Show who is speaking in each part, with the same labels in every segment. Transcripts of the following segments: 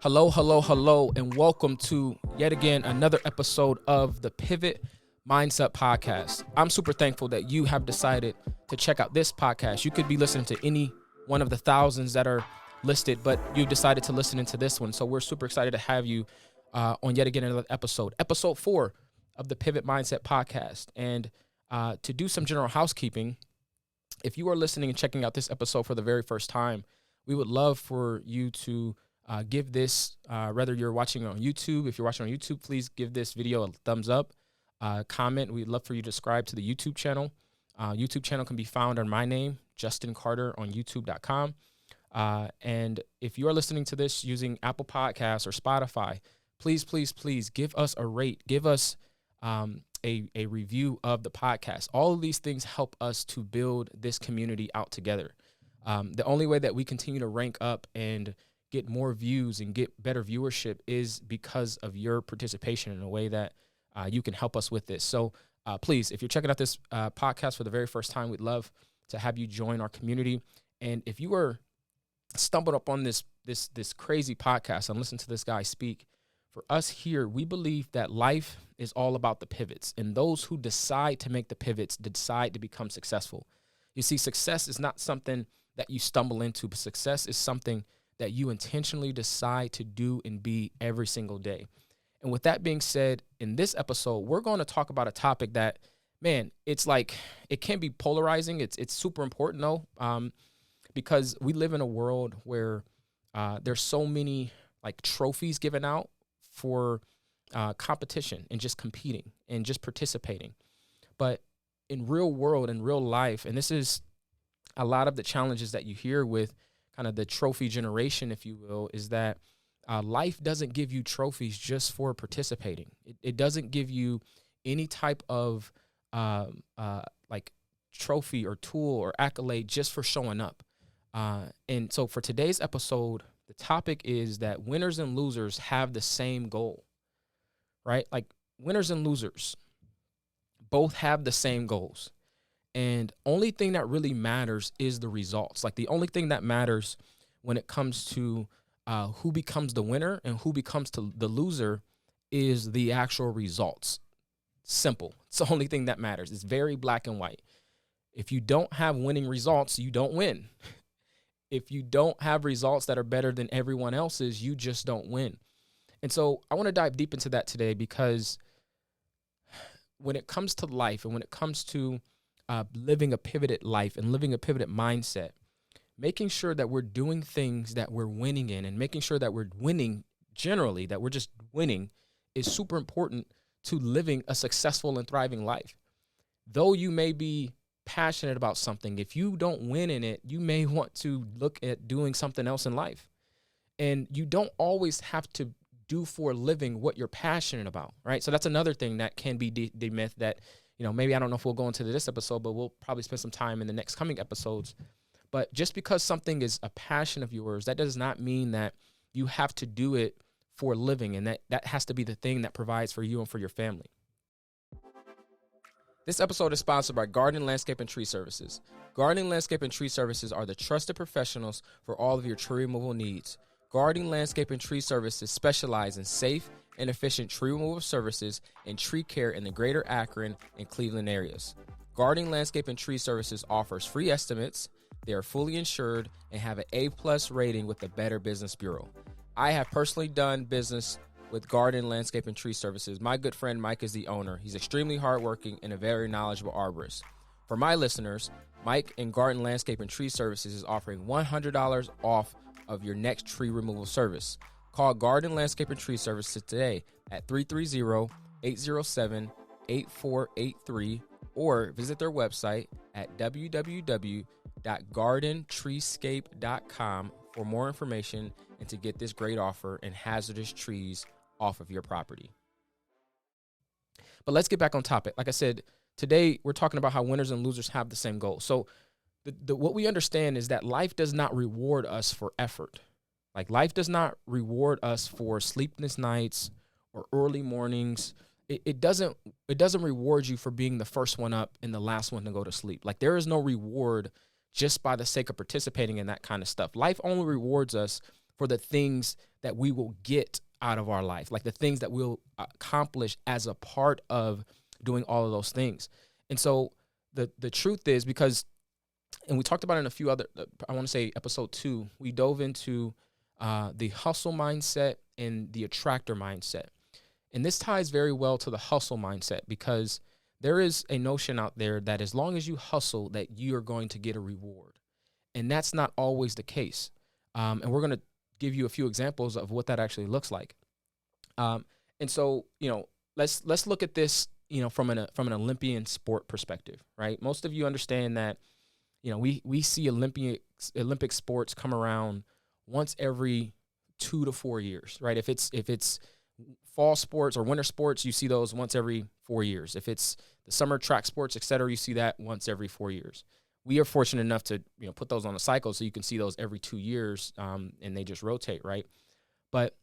Speaker 1: Hello, hello, hello, and welcome to yet again another episode of the Pivot Mindset Podcast. I'm super thankful that you have decided to check out this podcast. You could be listening to any one of the thousands that are listed, but you've decided to listen into this one. So we're super excited to have you on yet again another episode 4 of the Pivot Mindset Podcast. And to do some general housekeeping, if you are listening and checking out this episode for the very first time, we would love for you to give this, whether you're watching on YouTube, if you're watching on YouTube, please give this video a thumbs up, comment. We'd love for you to subscribe to the YouTube channel. YouTube channel can be found on my name, Justin Carter, on youtube.com. And if you are listening to this using Apple Podcasts or Spotify, please give us a rate. Give us a review of the podcast. All of these things help us to build this community out together. The only way that we continue to rank up and get more views and get better viewership is because of your participation in a way that you can help us with this. So please, if you're checking out this podcast for the very first time, we'd love to have you join our community. And if you were stumbled upon this crazy podcast and listen to this guy speak, for us here, we believe that life is all about the pivots, and those who decide to make the pivots decide to become successful. You see, success is not something that you stumble into, but success is something that you intentionally decide to do and be every single day. And with that being said, in this episode, we're going to talk about a topic that, man, it's like, it can be polarizing. It's super important though, because we live in a world where there's so many like trophies given out for competition and just competing and just participating. But in real world, in real life, and this is a lot of the challenges that you hear with kind of the trophy generation, if you will, is that life doesn't give you trophies just for participating. It doesn't give you any type of like trophy or tool or accolade just for showing up. And so for today's episode, the topic is that winners and losers have the same goal, right? Like winners and losers both have the same goals. And only thing that really matters is the results. Like the only thing that matters when it comes to who becomes the winner and who becomes the loser is the actual results. Simple. It's the only thing that matters. It's very black and white. If you don't have winning results, you don't win. If you don't have results that are better than everyone else's, you just don't win. And so I want to dive deep into that today, because when it comes to life and when it comes to living a pivoted life and living a pivoted mindset, making sure that we're doing things that we're winning in and making sure that we're winning generally, that we're just winning, is super important to living a successful and thriving life. Though you may be passionate about something, if you don't win in it, you may want to look at doing something else in life. And you don't always have to do for a living what you're passionate about, right? So that's another thing that can be the myth that, maybe I don't know if we'll go into this episode, but we'll probably spend some time in the next coming episodes. But just because something is a passion of yours, that does not mean that you have to do it for a living, and that has to be the thing that provides for you and for your family. This episode is sponsored by Garden, Landscape, and Tree Services. Gardening, Landscape, and Tree Services are the trusted professionals for all of your tree removal needs. Gardening, Landscape, and Tree Services specialize in safe and efficient tree removal services and tree care in the greater Akron and Cleveland areas. Gardening, Landscape, and Tree Services offers free estimates. They are fully insured and have an A+ rating with the Better Business Bureau. I have personally done business with Garden, Landscape, and Tree Services. My good friend Mike is the owner. He's extremely hardworking and a very knowledgeable arborist. For my listeners, Mike and Garden, Landscape, and Tree Services is offering $100 off of your next tree removal service. Call Garden, Landscape, and Tree Services today at 330-807-8483 or visit their website at www.gardentreescape.com for more information and to get this great offer and hazardous trees off of your property. But let's get back on topic. Like I said, today we're talking about how winners and losers have the same goal. So what we understand is that life does not reward us for effort. Like life does not reward us for sleepless nights or early mornings. It doesn't reward you for being the first one up and the last one to go to sleep. Like there is no reward just by the sake of participating in that kind of stuff. Life only rewards us for the things that we will get out of our life, like the things that we'll accomplish as a part of doing all of those things. And so the truth is, because, and we talked about it in a few other, I want to say episode 2, we dove into the hustle mindset and the attractor mindset. And this ties very well to the hustle mindset, because there is a notion out there that as long as you hustle, that you are going to get a reward. And that's not always the case. And we're going to give you a few examples of what that actually looks like. And so, let's look at this, from an Olympian sport perspective, right? Most of you understand that, we see Olympic sports come around once every 2 to 4 years, right? If it's fall sports or winter sports, you see those once every 4 years. If it's the summer track sports, et cetera, you see that once every 4 years. We are fortunate enough to put those on a cycle, so you can see those every 2 years, and they just rotate, right? But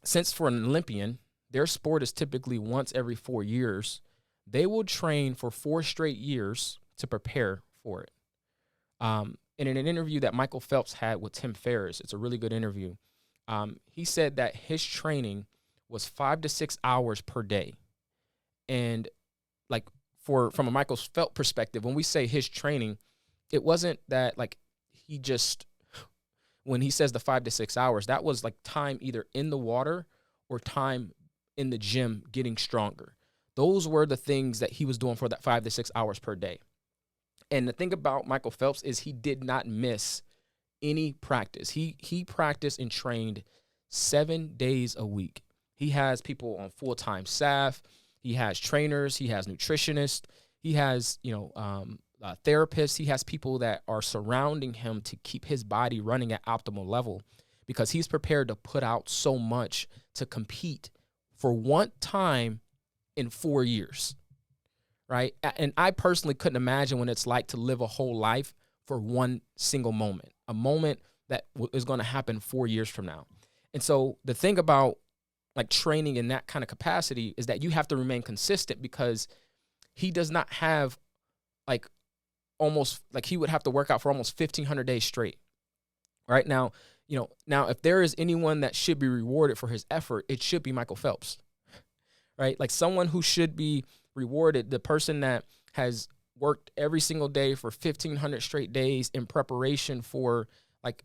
Speaker 1: since for an Olympian, their sport is typically once every 4 years, they will train for 4 straight years to prepare for it. And in an interview that Michael Phelps had with Tim Ferriss, it's a really good interview, he said that his training was 5 to 6 hours per day. And like from a Michael Phelps perspective, when we say his training, it wasn't that like he just, when he says the 5 to 6 hours, that was like time either in the water or time in the gym getting stronger. Those were the things that he was doing for that 5 to 6 hours per day. And the thing about Michael Phelps is he did not miss any practice. He practiced and trained 7 days a week. He has people on full-time staff. He has trainers. He has nutritionists. He has, therapists. He has people that are surrounding him to keep his body running at optimal level, because he's prepared to put out so much to compete for one time in 4 years, right? And I personally couldn't imagine what it's like to live a whole life for one single moment, a moment that is going to happen 4 years from now. And so the thing about like training in that kind of capacity is that you have to remain consistent, because he does not have like almost like he would have to work out for almost 1,500 days straight. Right now, now if there is anyone that should be rewarded for his effort, it should be Michael Phelps, right? Like someone who should be rewarded, the person that has worked every single day for 1,500 straight days in preparation for like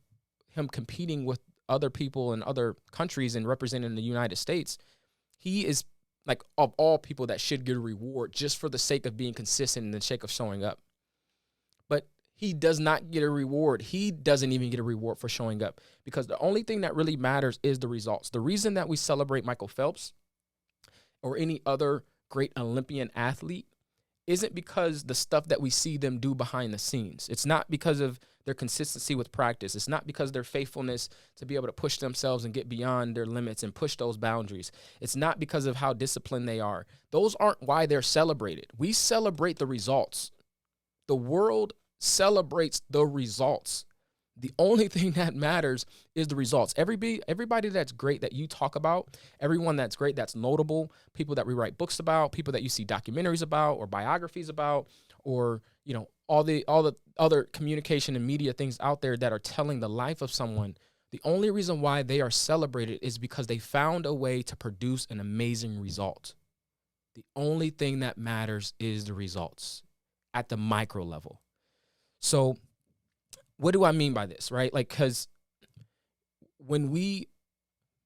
Speaker 1: him competing with other people in other countries and representing the United States. He is like of all people that should get a reward just for the sake of being consistent and the sake of showing up. But he does not get a reward. He doesn't even get a reward for showing up, because the only thing that really matters is the results. The reason that we celebrate Michael Phelps or any other great Olympian athlete isn't because the stuff that we see them do behind the scenes. It's not because of their consistency with practice. It's not because of their faithfulness to be able to push themselves and get beyond their limits and push those boundaries. It's not because of how disciplined they are. Those aren't why they're celebrated. We celebrate the results. The world celebrates the results. The only thing that matters is the results. Everybody that's great that you talk about, everyone that's great, that's notable, people that we write books about, people that you see documentaries about or biographies about, or, all the other communication and media things out there that are telling the life of someone, the only reason why they are celebrated is because they found a way to produce an amazing result. The only thing that matters is the results at the micro level. So what do I mean by this, right? Like, because when we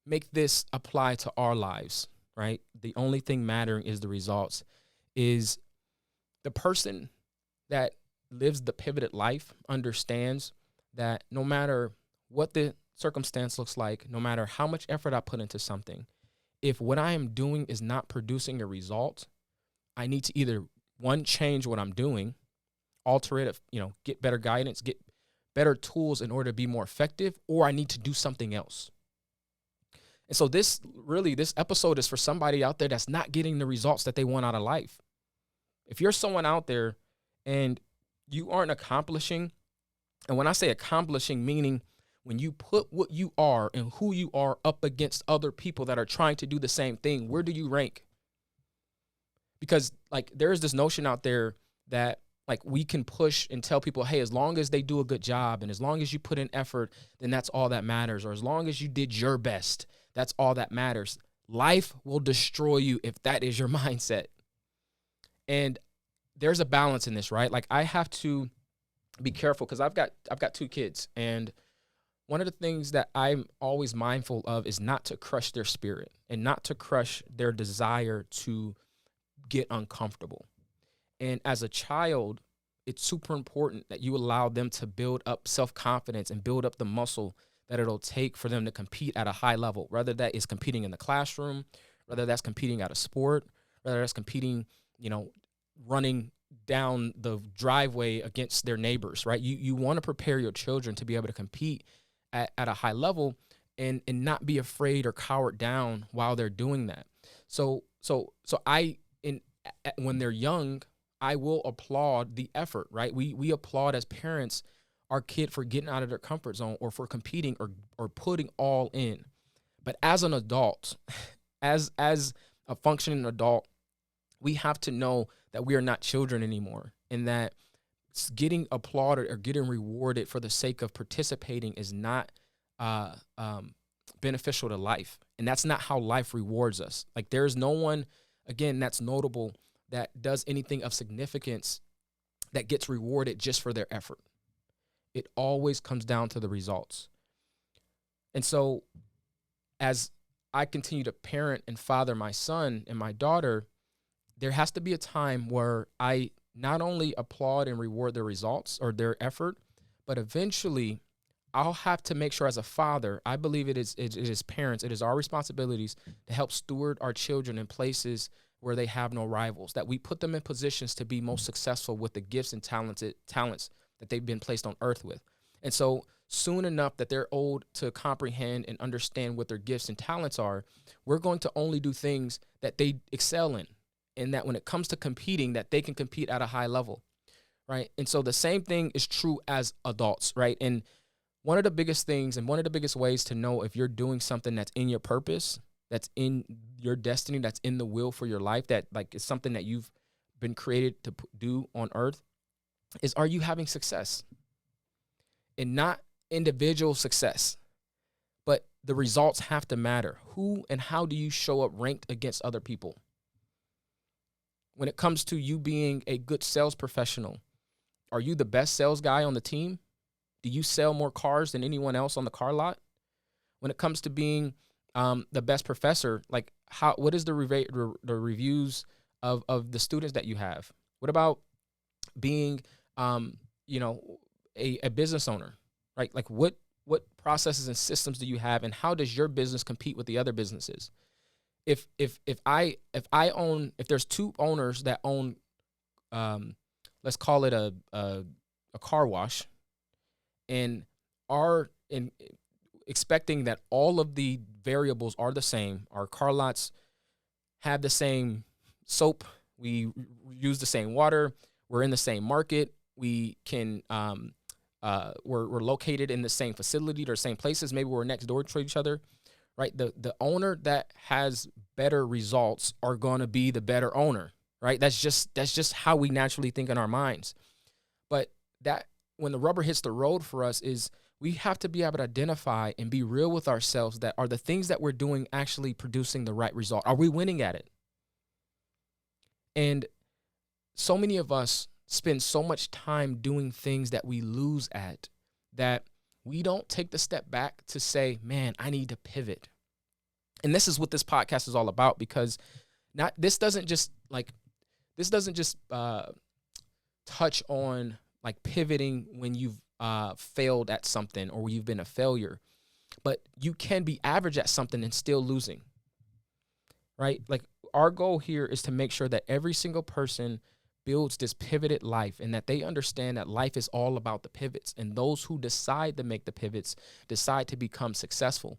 Speaker 1: make this apply to our lives, right, the only thing mattering is the results, is the person that lives the pivoted life understands that no matter what the circumstance looks like, no matter how much effort I put into something, if what I am doing is not producing a result, I need to either, one, change what I'm doing, alter it, get better guidance, get better tools in order to be more effective, or I need to do something else. And so this episode is for somebody out there that's not getting the results that they want out of life. If you're someone out there and you aren't accomplishing, and when I say accomplishing, meaning when you put what you are and who you are up against other people that are trying to do the same thing, where do you rank? Because like there is this notion out there that Like, we can push and tell people, hey, as long as they do a good job and as long as you put in effort, then that's all that matters. Or as long as you did your best, that's all that matters. Life will destroy you if that is your mindset. And there's a balance in this, right? Like, I have to be careful because I've got 2 kids, and one of the things that I'm always mindful of is not to crush their spirit and not to crush their desire to get uncomfortable. And as a child, it's super important that you allow them to build up self-confidence and build up the muscle that it'll take for them to compete at a high level, whether that is competing in the classroom, whether that's competing at a sport, whether that's competing, running down the driveway against their neighbors, right? You want to prepare your children to be able to compete at a high level and not be afraid or cowered down while they're doing that. So when they're young, I will applaud the effort, right? We applaud as parents our kid for getting out of their comfort zone or for competing or putting all in. But as an adult, as a functioning adult, we have to know that we are not children anymore, and that getting applauded or getting rewarded for the sake of participating is not beneficial to life. And that's not how life rewards us. Like, there's no one, again, that's notable that does anything of significance that gets rewarded just for their effort. It always comes down to the results. And so as I continue to parent and father my son and my daughter, there has to be a time where I not only applaud and reward their results or their effort, but eventually I'll have to make sure as a father, I believe it is parents, it is our responsibilities to help steward our children in places where they have no rivals, that we put them in positions to be most successful with the gifts and talents that they've been placed on earth with. And so soon enough that they're old to comprehend and understand what their gifts and talents are, we're going to only do things that they excel in, and that when it comes to competing, that they can compete at a high level, right? And so the same thing is true as adults, right? And one of the biggest things and one of the biggest ways to know if you're doing something that's in your purpose, that's in your destiny, that's in the will for your life, that like is something that you've been created to do on earth, is, are you having success? And not individual success, but the results have to matter. Who and how do you show up ranked against other people? When it comes to you being a good sales professional, are you the best sales guy on the team? Do you sell more cars than anyone else on the car lot? When it comes to being the best professor, like what is the reviews of the students that you have? What about being, a business owner, right? Like what processes and systems do you have, and how does your business compete with the other businesses? If there's 2 owners that own, let's call it a car wash, and are expecting that all of the variables are the same, our car lots have the same soap, we use the same water, we're in the same market, we can we're located in the same facility or same places, maybe we're next door to each other, right? The owner that has better results are going to be the better owner, right? That's just how we naturally think in our minds. But that when the rubber hits the road for us is we have to be able to identify and be real with ourselves, that are the things that we're doing actually producing the right result? Are we winning at it? And so many of us spend so much time doing things that we lose at, that we don't take the step back to say, man, I need to pivot. And this is what this podcast is all about, because this doesn't just touch on like pivoting when you've failed at something or you've been a failure, but you can be average at something and still losing, right? Like, our goal here is to make sure that every single person builds this pivoted life, and that they understand that life is all about the pivots, and those who decide to make the pivots decide to become successful.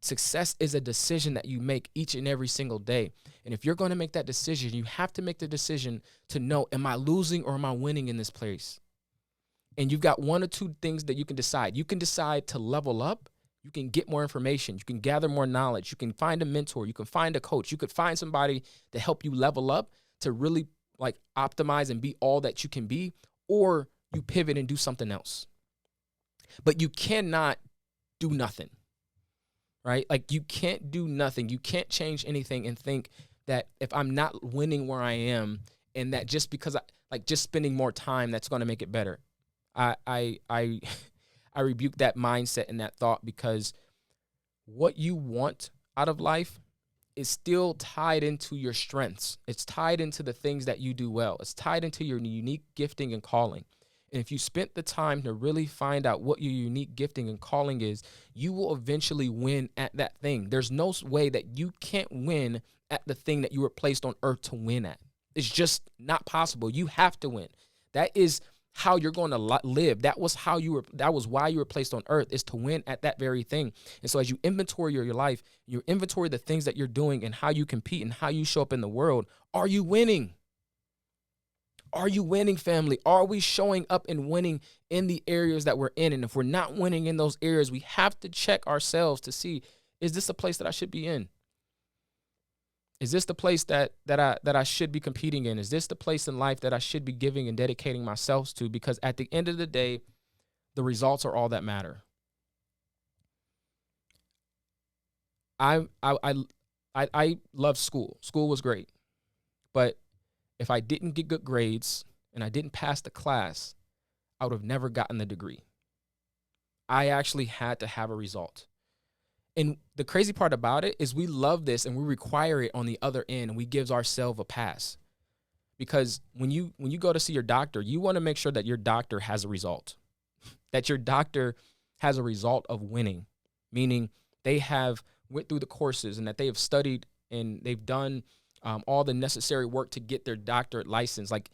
Speaker 1: Success is a decision that you make each and every single day. And if you're going to make that decision, you have to make the decision to know, am I losing or am I winning in this place? And you've got 1 or 2 things that you can decide. You can decide to level up. You can get more information. You can gather more knowledge. You can find a mentor. You can find a coach. You could find somebody to help you level up, to really like optimize and be all that you can be. or you pivot and do something else. But you cannot do nothing, right? Like you can't do nothing. You can't change anything and think that if I'm not winning where I am, and that just because just spending more time, that's going to make it better. I I rebuke that mindset and that thought, because what you want out of life is still tied into your strengths. It's tied into the things that you do well. It's tied into your unique gifting and calling. And if you spent the time to really find out what your unique gifting and calling is, you will eventually win at that thing. There's no way that you can't win at the thing that you were placed on earth to win at. It's just not possible. You have to win. That is how you're going to live. That was why you were placed on earth, is to win at that very thing. And so as you inventory your life, you inventory the things that you're doing and how you compete and how you show up in the world. Are you winning? Are you winning, family? Are we showing up and winning in the areas that we're in? And if we're not winning in those areas, we have to check ourselves to see, is this a place that I should be in? Is this the place that I should be competing in? Is this the place in life that I should be giving and dedicating myself to? Because at the end of the day, the results are all that matter. I love school. School was great. But if I didn't get good grades and I didn't pass the class, I would have never gotten the degree. I actually had to have a result. And the crazy part about it is we love this and we require it on the other end, and we give ourselves a pass. Because when you go to see your doctor, you want to make sure that your doctor has a result, that your doctor has a result of winning, meaning they have went through the courses and that they have studied and they've done all the necessary work to get their doctorate license. Like,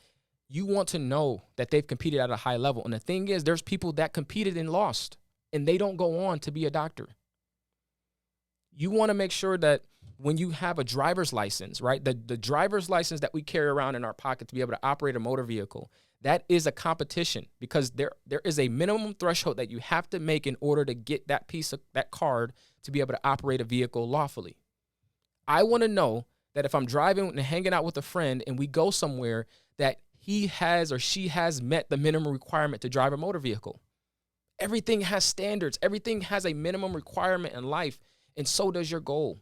Speaker 1: you want to know that they've competed at a high level. And the thing is, there's people that competed and lost, and they don't go on to be a doctor. You want to make sure that when you have a driver's license, right, the driver's license that we carry around in our pocket to be able to operate a motor vehicle, that is a competition, because there is a minimum threshold that you have to make in order to get that that card to be able to operate a vehicle lawfully. I want to know that if I'm driving and hanging out with a friend and we go somewhere, that he has or she has met the minimum requirement to drive a motor vehicle. Everything has standards. Everything has a minimum requirement in life. And so does your goal.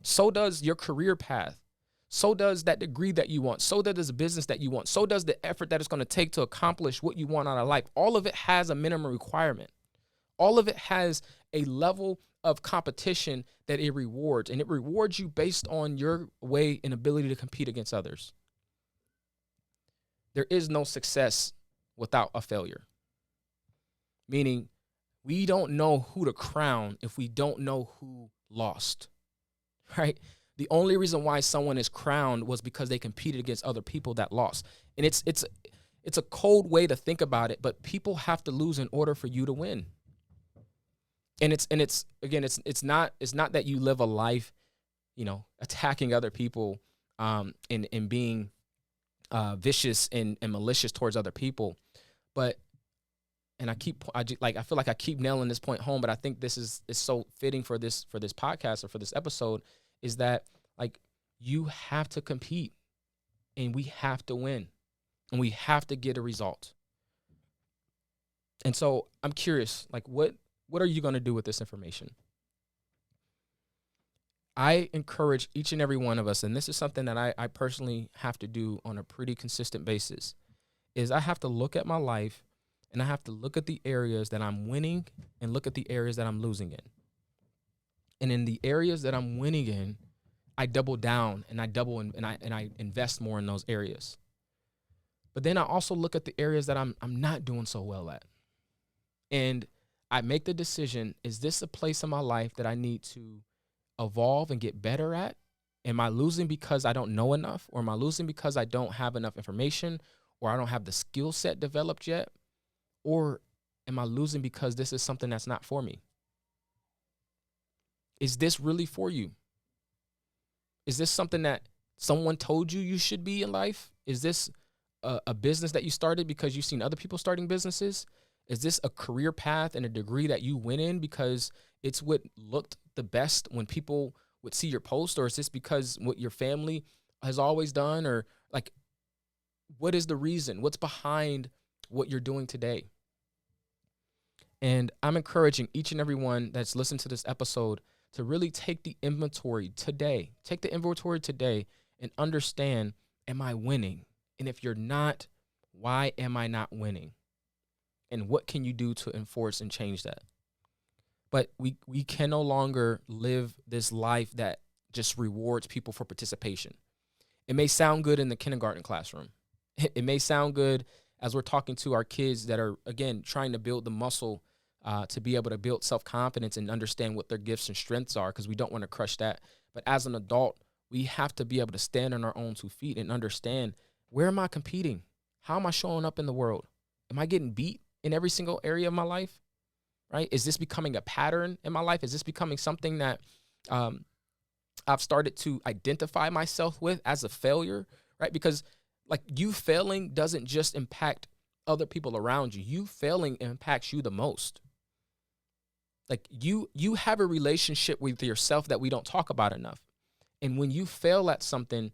Speaker 1: So does your career path. So does that degree that you want. So does the business that you want. So does the effort that it's going to take to accomplish what you want out of life. All of it has a minimum requirement. All of it has a level of competition that it rewards. And it rewards you based on your way and ability to compete against others. There is no success without a failure. Meaning, we don't know who to crown if we don't know who lost, right? The only reason why someone is crowned was because they competed against other people that lost. And it's a cold way to think about it, but people have to lose in order for you to win. And it's not that you live a life, attacking other people, and being vicious and malicious towards other people, but. And I feel like I keep nailing this point home, but I think this is so fitting for this podcast or for this episode, is that, like, you have to compete and we have to win and we have to get a result. And so I'm curious, like, what are you going to do with this information? I encourage each and every one of us, and this is something that I personally have to do on a pretty consistent basis, is I have to look at my life and I have to look at the areas that I'm winning and look at the areas that I'm losing in. And in the areas that I'm winning in, I double down and I invest more in those areas. But then I also look at the areas that I'm not doing so well at. And I make the decision, is this a place in my life that I need to evolve and get better at? Am I losing because I don't know enough? Or am I losing because I don't have enough information, or I don't have the skill set developed yet? Or am I losing because this is something that's not for me? Is this really for you? Is this something that someone told you should be in life? Is this a business that you started because you've seen other people starting businesses? Is this a career path and a degree that you went in because it's what looked the best when people would see your post? Or is this because what your family has always done? Or, like, what is the reason? What's behind what you're doing today. And I'm encouraging each and every one that's listened to this episode to really take the inventory today. Take the inventory today and understand, am I winning? And if you're not, why am I not winning? And what can you do to enforce and change that? But we can no longer live this life that just rewards people for participation. It may sound good in the kindergarten classroom. It may sound good as we're talking to our kids that are, again, trying to build the muscle to be able to build self-confidence and understand what their gifts and strengths are, because we don't want to crush that. But as an adult, we have to be able to stand on our own 2 feet and understand, where am I competing? How am I showing up in the world? Am I getting beat in every single area of my life? Right? Is this becoming a pattern in my life? Is this becoming something that I've started to identify myself with as a failure? Right? Because like, you failing doesn't just impact other people around you. You failing impacts you the most. Like, you have a relationship with yourself that we don't talk about enough. And when you fail at something,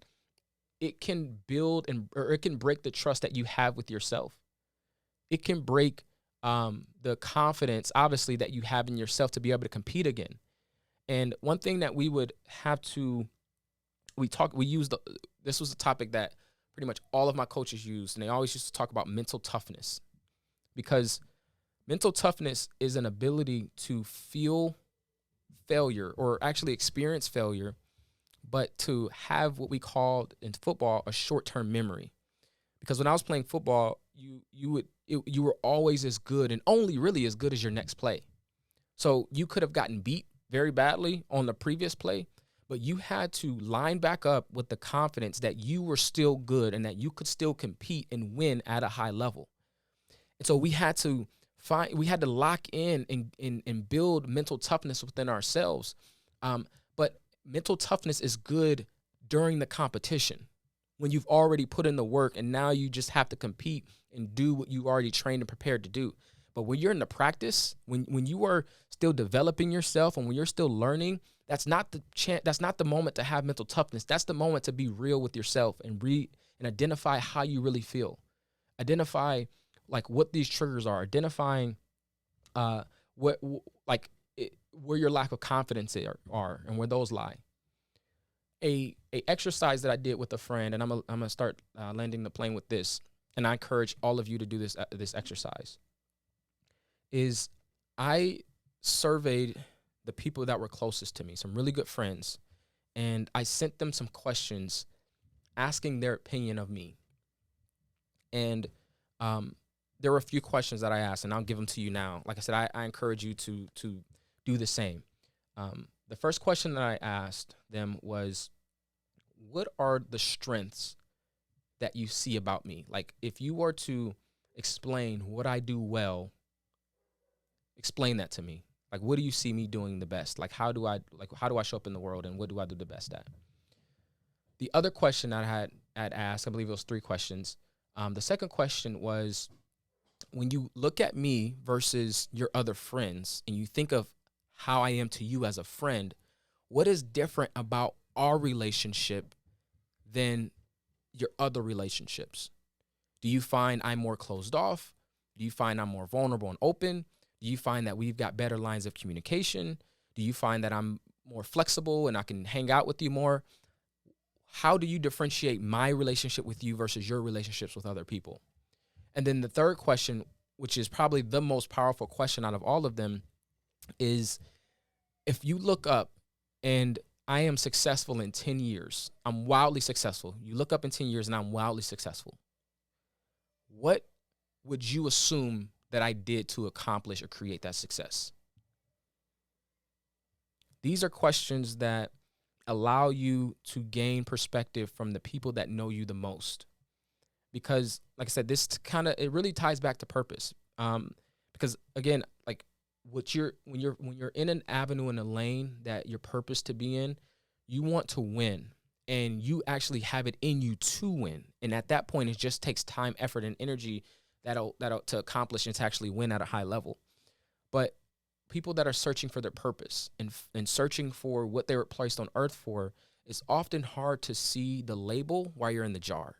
Speaker 1: it can build or it can break the trust that you have with yourself. It can break the confidence, obviously, that you have in yourself to be able to compete again. And one thing that we would have to, this was a topic that pretty much all of my coaches used, and they always used to talk about mental toughness, because mental toughness is an ability to feel failure, or actually experience failure, but to have what we called in football a short-term memory. Because when I was playing football, you were always as good, and only really as good as your next play. So you could have gotten beat very badly on the previous play, but you had to line back up with the confidence that you were still good and that you could still compete and win at a high level. And so we had to lock in and build mental toughness within ourselves. But mental toughness is good during the competition, when you've already put in the work and now you just have to compete and do what you already trained and prepared to do. But when you're in the practice, when you are still developing yourself and when you're still learning, that's not the moment to have mental toughness. That's the moment to be real with yourself and identify how you really feel. Identify like what these triggers are. Identifying where your lack of confidence are and where those lie. A exercise that I did with a friend, and I'm gonna start landing the plane with this, and I encourage all of you to do this exercise. Is I surveyed the people that were closest to me, some really good friends, and I sent them some questions asking their opinion of me. And there were a few questions that I asked, and I'll give them to you now. Like I said, I encourage you to do the same. The first question that I asked them was, what are the strengths that you see about me? Like, if you were to explain what I do well, explain that to me. Like, what do you see me doing the best? Like, how do I show up in the world, and what do I do the best at? The other question I had asked, I believe it was 3 questions. The second question was, when you look at me versus your other friends and you think of how I am to you as a friend, what is different about our relationship than your other relationships? Do you find I'm more closed off? Do you find I'm more vulnerable and open? Do you find that we've got better lines of communication? Do you find that I'm more flexible and I can hang out with you more? How do you differentiate my relationship with you versus your relationships with other people? And then the third question, which is probably the most powerful question out of all of them, is if you look up and I am successful in 10 years, I'm wildly successful. You look up in 10 years and I'm wildly successful. What would you assume that I did to accomplish or create that success? These are questions that allow you to gain perspective from the people that know you the most. Because, like I said, it really ties back to purpose. Because again, like when you're in an avenue, in a lane that you're purposed to be in, you want to win, and you actually have it in you to win. And at that point, it just takes time, effort, and energy that'll to accomplish and to actually win at a high level. But people that are searching for their purpose and searching for what they were placed on earth for, it's often hard to see the label while you're in the jar.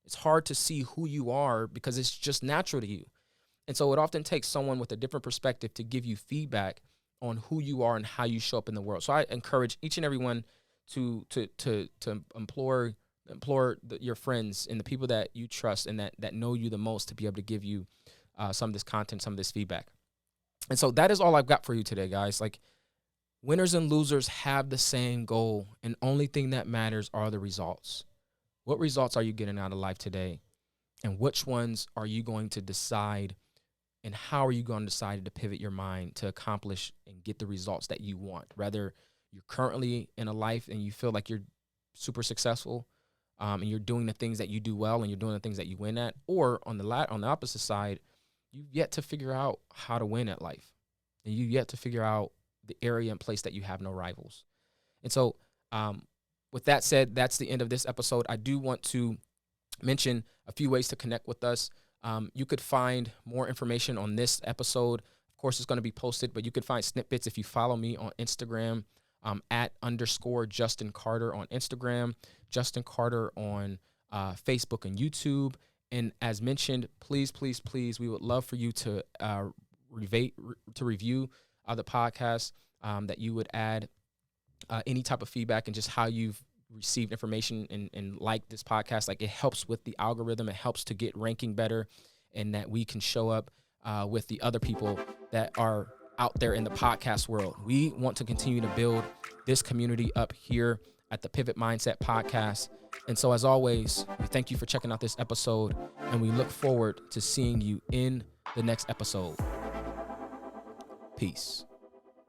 Speaker 1: It's hard to see who you are because it's just natural to you. And so it often takes someone with a different perspective to give you feedback on who you are and how you show up in the world. So I encourage each and everyone to implore your friends and the people that you trust and that know you the most to be able to give you some of this content, some of this feedback. And so that is all I've got for you today, guys. Like, winners and losers have the same goal, and only thing that matters are the results. What results are you getting out of life today? And which ones are you going to decide, and how are you going to decide to pivot your mind to accomplish and get the results that you want? Whether you're currently in a life and you feel like you're super successful, and you're doing the things that you do well and you're doing the things that you win at, or on the opposite side, you've yet to figure out how to win at life, and you've yet to figure out the area and place that you have no rivals. And so with that said, that's the end of this episode. I do want to mention a few ways to connect with us. You could find more information on this episode. Of course, it's going to be posted, but you could find snippets if you follow me on Instagram, @_Justin Carter on Instagram, Justin Carter on Facebook and YouTube. And as mentioned, please, we would love for you to review the podcast, that you would add any type of feedback and just how you've received information and like this podcast. Like, it helps with the algorithm. It helps to get ranking better, and that we can show up with the other people that are out there in the podcast world. We want to continue to build this community up here at the Pivot Mindset Podcast. And so, as always, we thank you for checking out this episode, and we look forward to seeing you in the next episode. Peace.